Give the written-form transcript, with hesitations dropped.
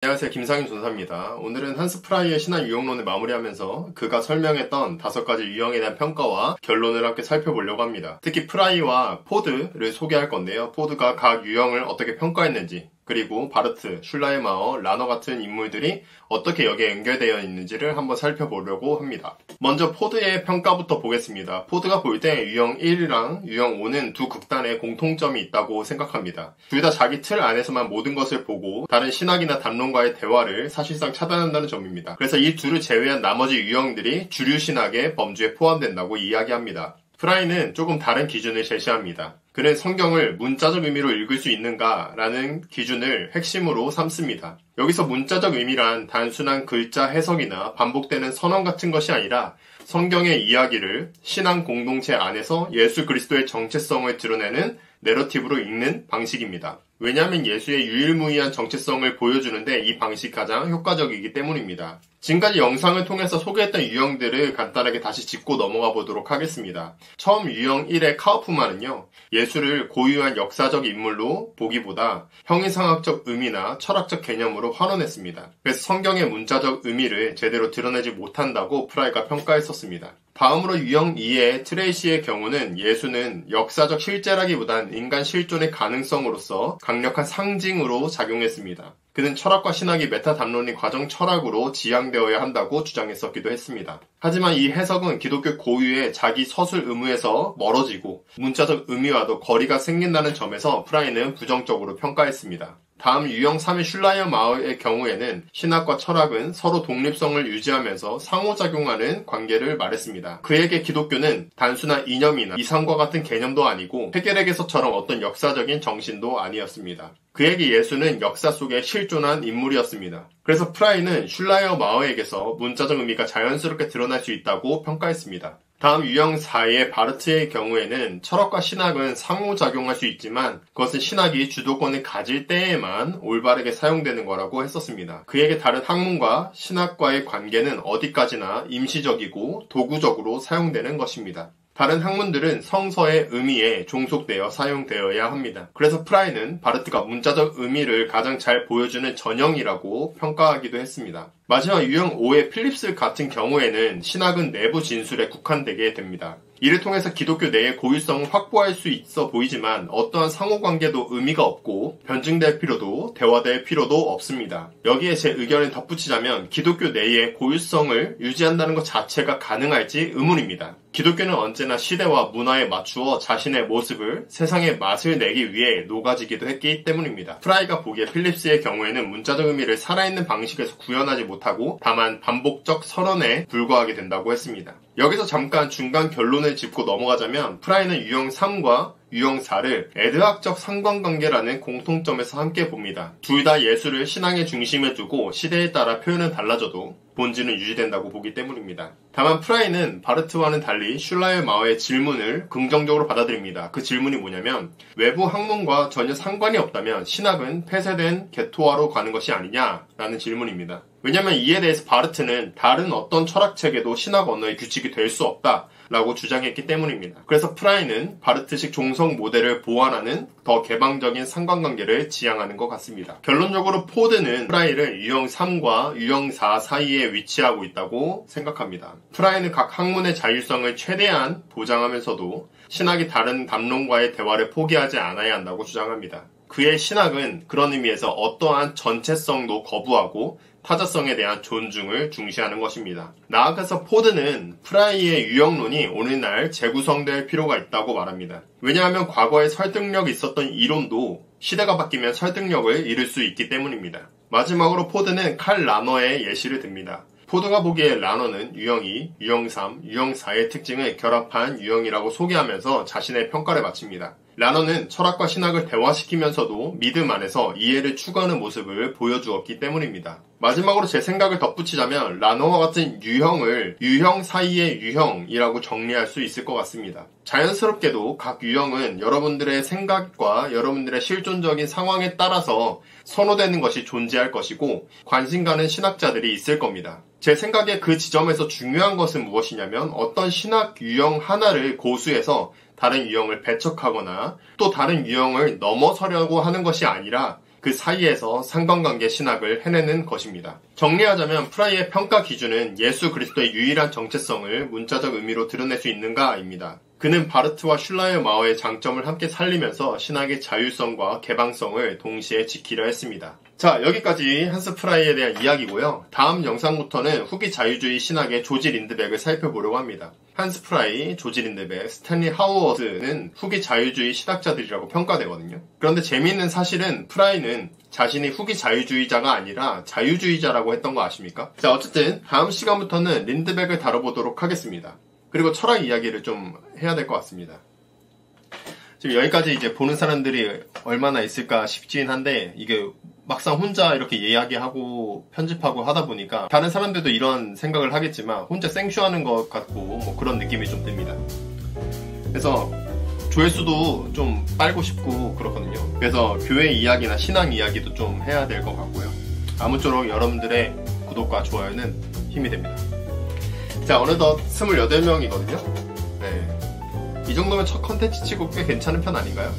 안녕하세요. 김상윤 전사입니다. 오늘은 한스 프라이의 신학 유형론을 마무리하면서 그가 설명했던 5가지 유형에 대한 평가와 결론을 함께 살펴보려고 합니다. 특히 프라이와 포드를 소개할 건데요. 포드가 각 유형을 어떻게 평가했는지, 그리고 바르트, 슐라이마어, 라너 같은 인물들이 어떻게 여기에 연결되어 있는지를 한번 살펴보려고 합니다. 먼저 포드의 평가부터 보겠습니다. 포드가 볼 때 유형 1이랑 유형 5는 두 극단의 공통점이 있다고 생각합니다. 둘 다 자기 틀 안에서만 모든 것을 보고 다른 신학이나 담론과의 대화를 사실상 차단한다는 점입니다. 그래서 이 둘을 제외한 나머지 유형들이 주류 신학의 범주에 포함된다고 이야기합니다. 프라이는 조금 다른 기준을 제시합니다. 그는 성경을 문자적 의미로 읽을 수 있는가라는 기준을 핵심으로 삼습니다. 여기서 문자적 의미란 단순한 글자 해석이나 반복되는 선언 같은 것이 아니라 성경의 이야기를 신앙 공동체 안에서 예수 그리스도의 정체성을 드러내는 내러티브로 읽는 방식입니다. 왜냐하면 예수의 유일무이한 정체성을 보여주는데 이 방식이 가장 효과적이기 때문입니다. 지금까지 영상을 통해서 소개했던 유형들을 간단하게 다시 짚고 넘어가 보도록 하겠습니다. 처음 유형 1의 카우프만은요, 예수를 고유한 역사적 인물로 보기보다 형이상학적 의미나 철학적 개념으로 환원했습니다. 그래서 성경의 문자적 의미를 제대로 드러내지 못한다고 프라이가 평가했었습니다. 다음으로 유형 2의 트레이시의 경우는 예수는 역사적 실제라기보단 인간 실존의 가능성으로서 강력한 상징으로 작용했습니다. 그는 철학과 신학이 메타 담론인 과정 철학으로 지향되어야 한다고 주장했었기도 했습니다. 하지만 이 해석은 기독교 고유의 자기 서술 의무에서 멀어지고 문자적 의미와도 거리가 생긴다는 점에서 프라이는 부정적으로 평가했습니다. 다음 유형 3의 슐라이어마어의 경우에는 신학과 철학은 서로 독립성을 유지하면서 상호작용하는 관계를 말했습니다. 그에게 기독교는 단순한 이념이나 이상과 같은 개념도 아니고 헤겔에게서처럼 어떤 역사적인 정신도 아니었습니다. 그에게 예수는 역사 속에 실존한 인물이었습니다. 그래서 프라이는 슐라이어마어에게서 문자적 의미가 자연스럽게 드러날 수 있다고 평가했습니다. 다음 유형 4의 바르트의 경우에는 철학과 신학은 상호작용할 수 있지만 그것은 신학이 주도권을 가질 때에만 올바르게 사용되는 거라고 했었습니다. 그에게 다른 학문과 신학과의 관계는 어디까지나 임시적이고 도구적으로 사용되는 것입니다. 다른 학문들은 성서의 의미에 종속되어 사용되어야 합니다. 그래서 프라이는 바르트가 문자적 의미를 가장 잘 보여주는 전형이라고 평가하기도 했습니다. 마지막 유형 5의 필립스 같은 경우에는 신학은 내부 진술에 국한되게 됩니다. 이를 통해서 기독교 내의 고유성을 확보할 수 있어 보이지만 어떠한 상호관계도 의미가 없고 변증될 필요도 대화될 필요도 없습니다. 여기에 제 의견을 덧붙이자면 기독교 내의 고유성을 유지한다는 것 자체가 가능할지 의문입니다. 기독교는 언제나 시대와 문화에 맞추어 자신의 모습을 세상의 맛을 내기 위해 녹아지기도 했기 때문입니다. 프라이가 보기에 필립스의 경우에는 문자적 의미를 살아있는 방식에서 구현하지 못하고 다만 반복적 선언에 불과하게 된다고 했습니다. 여기서 잠깐 중간 결론을 짚고 넘어가자면 프라이는 유형 3과 유형 4를 에드학적 상관관계라는 공통점에서 함께 봅니다. 둘 다 예수를 신앙의 중심에 두고 시대에 따라 표현은 달라져도 본질은 유지된다고 보기 때문입니다. 다만 프라이는 바르트와는 달리 슐라이어마어의 질문을 긍정적으로 받아들입니다. 그 질문이 뭐냐면 외부 학문과 전혀 상관이 없다면 신학은 폐쇄된 개토화로 가는 것이 아니냐라는 질문입니다. 왜냐하면 이에 대해서 바르트는 다른 어떤 철학책에도 신학 언어의 규칙이 될 수 없다 라고 주장했기 때문입니다. 그래서 프라이는 바르트식 종성 모델을 보완하는 더 개방적인 상관관계를 지향하는 것 같습니다. 결론적으로 포드는 프라이를 유형 3과 유형 4 사이에 위치하고 있다고 생각합니다. 프라이는 각 학문의 자율성을 최대한 보장하면서도 신학이 다른 담론과의 대화를 포기하지 않아야 한다고 주장합니다. 그의 신학은 그런 의미에서 어떠한 전체성도 거부하고 타자성에 대한 존중을 중시하는 것입니다. 나아가서 포드는 프라이의 유형론이 오늘날 재구성될 필요가 있다고 말합니다. 왜냐하면 과거에 설득력이 있었던 이론도 시대가 바뀌면 설득력을 잃을 수 있기 때문입니다. 마지막으로 포드는 칼 라너의 예시를 듭니다. 포드가 보기에 라너는 유형 2, 유형 3, 유형 4의 특징을 결합한 유형이라고 소개하면서 자신의 평가를 마칩니다. 라너는 철학과 신학을 대화시키면서도 믿음 안에서 이해를 추구하는 모습을 보여주었기 때문입니다. 마지막으로 제 생각을 덧붙이자면 라너와 같은 유형을 유형 사이의 유형이라고 정리할 수 있을 것 같습니다. 자연스럽게도 각 유형은 여러분들의 생각과 여러분들의 실존적인 상황에 따라서 선호되는 것이 존재할 것이고 관심 가는 신학자들이 있을 겁니다. 제 생각에 그 지점에서 중요한 것은 무엇이냐면 어떤 신학 유형 하나를 고수해서 다른 유형을 배척하거나 또 다른 유형을 넘어서려고 하는 것이 아니라 그 사이에서 상관관계 신학을 해내는 것입니다. 정리하자면 프라이의 평가 기준은 예수 그리스도의 유일한 정체성을 문자적 의미로 드러낼 수 있는가입니다. 그는 바르트와 슐라이어마어의 장점을 함께 살리면서 신학의 자율성과 개방성을 동시에 지키려 했습니다. 자, 여기까지 한스 프라이에 대한 이야기고요. 다음 영상부터는 후기 자유주의 신학의 조지 린드백을 살펴보려고 합니다. 한스 프라이, 조지 린드백, 스탠리 하우어드는 후기 자유주의 신학자들이라고 평가되거든요. 그런데 재미있는 사실은 프라이는 자신이 후기 자유주의자가 아니라 자유주의자라고 했던 거 아십니까? 자, 어쨌든 다음 시간부터는 린드백을 다뤄보도록 하겠습니다. 그리고 철학 이야기를 좀 해야 될 것 같습니다. 지금 여기까지 이제 보는 사람들이 얼마나 있을까 싶긴 한데, 이게 막상 혼자 이렇게 이야기하고 편집하고 하다 보니까 다른 사람들도 이런 생각을 하겠지만 혼자 생쇼하는 것 같고 뭐 그런 느낌이 좀 듭니다. 그래서 조회수도 좀 빨고 싶고 그렇거든요. 그래서 교회 이야기나 신앙 이야기도 좀 해야 될 것 같고요. 아무쪼록 여러분들의 구독과 좋아요는 힘이 됩니다. 자, 어느덧 28명이거든요. 네. 이 정도면 첫 컨텐츠 치고 꽤 괜찮은 편 아닌가요?